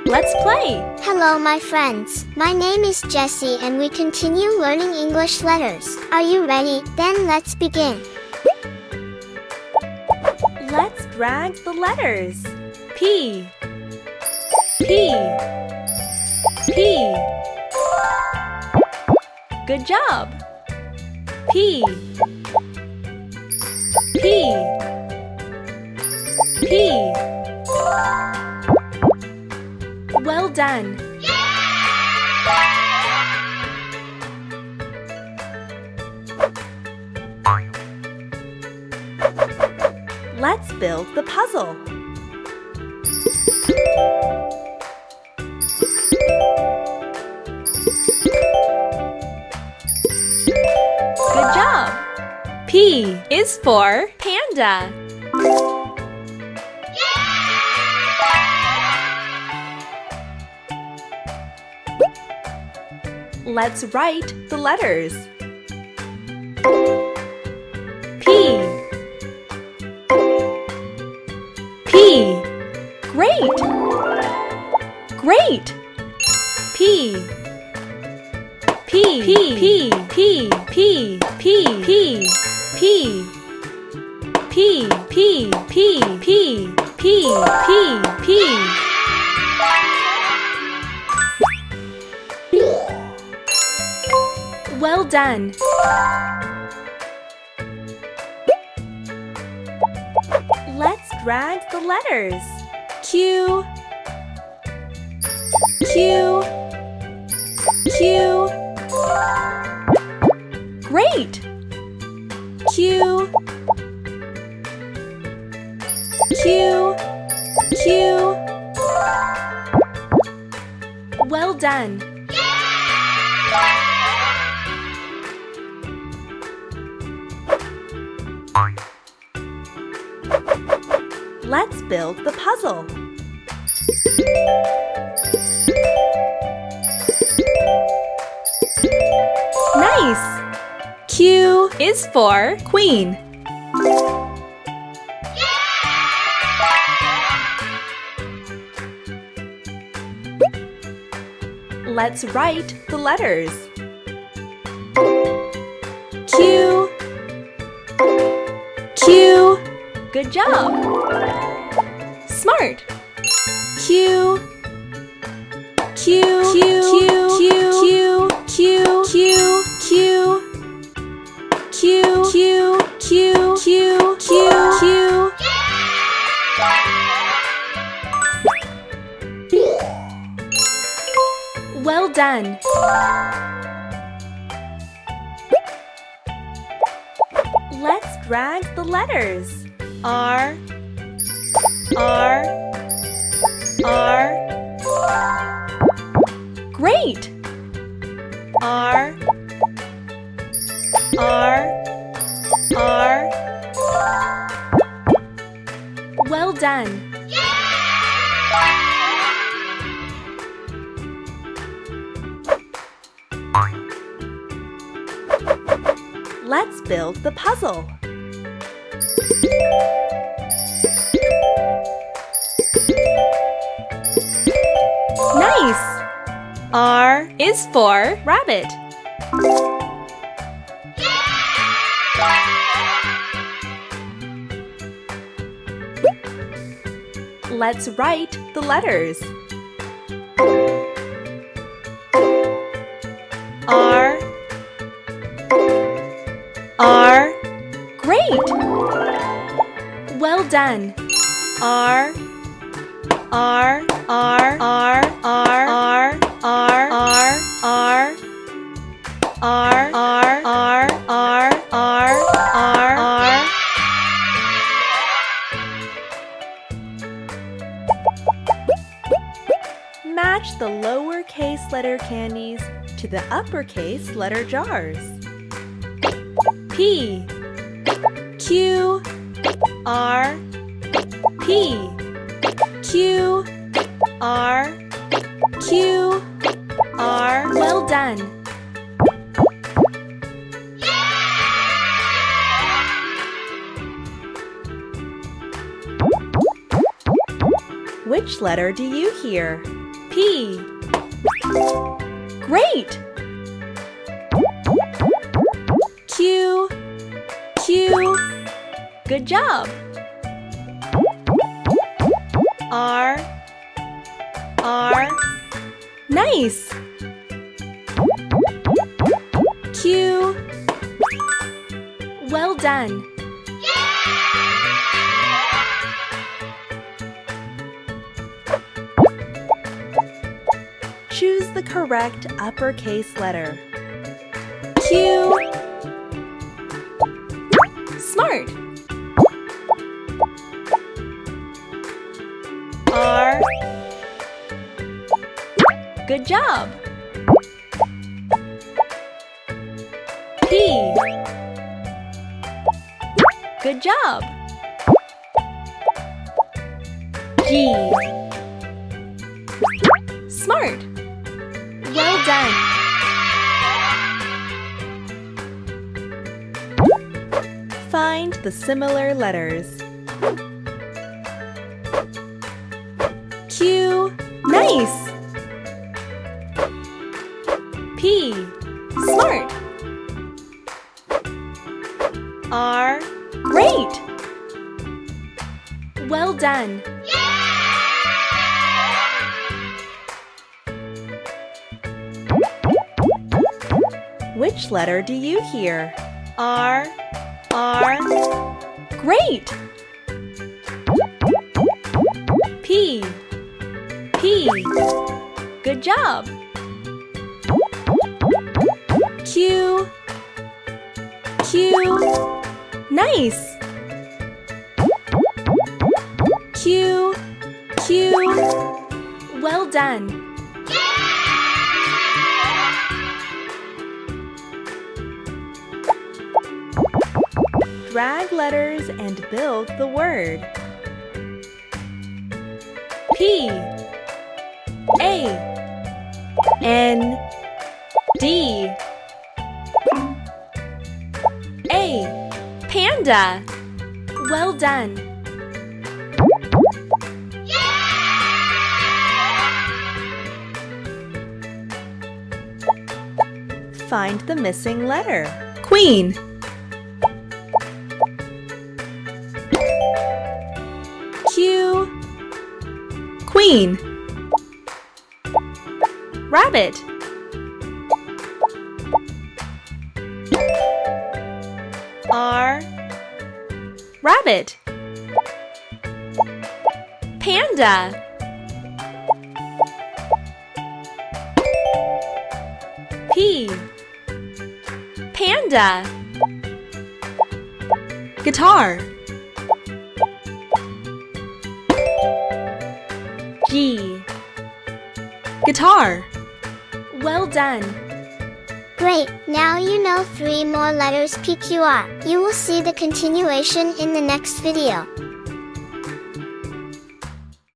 Let's play! Hello, my friends. My name is Jessie and we continue learning English letters. Are you ready? Then let's begin. Let's drag the letters. P, P, P. Good job. P, P, P. Well done. Let's build the puzzle. Good job. P is for panda. Let's write the letters. P, P. Great! Great! P, P, P, P, P, P, P, P, P, P, P, P, P, P. Well done. Let's drag the letters. Q, Q, Q. Great! Q, Q, Q. Well done. Let's build the puzzle. Nice! Q is for queen. Let's write the letters. Q, Q. Good job. Smart. Q, Q, Q, Q, Q, Q, Q, Q, Q, Q, Q, Q, Q, Q. Well done. Let's drag the letters. R, R, R. Great! R, R, R. Well done. Let's build the puzzle. Nice! R is for rabbit. Let's write the letters. R, R. Great! Well done. R, R, R, R, R, R, R, R, R, R, R, R, R, R, R, R. Match the lowercase letter candies to the uppercase letter jars. P, Q, R, P, Q, R, Q, R. Well done. Which letter do you hear? P. Great! Q. Q. Good job! R. R. Nice! Q. Well done! Choose the correct uppercase letter. Q. Smart! R. Good job! P. Good job! G. Smart! Well done! Find the similar letters. Q. Nice! P. Smart! R. Great! Well done! Which letter do you hear? R. R. Great! P. P. Good job! Q. Q. Nice! Q. Q. Well done! Drag letters and build the word. P. A. N. D. A. Panda. Well done. Find the missing letter. Queen. Q. Queen. Rabbit. R. Rabbit. Panda. P. Panda. Guitar. G. Guitar. Well done! Great! Now you know 3 more letters PQR. You will see the continuation in the next video.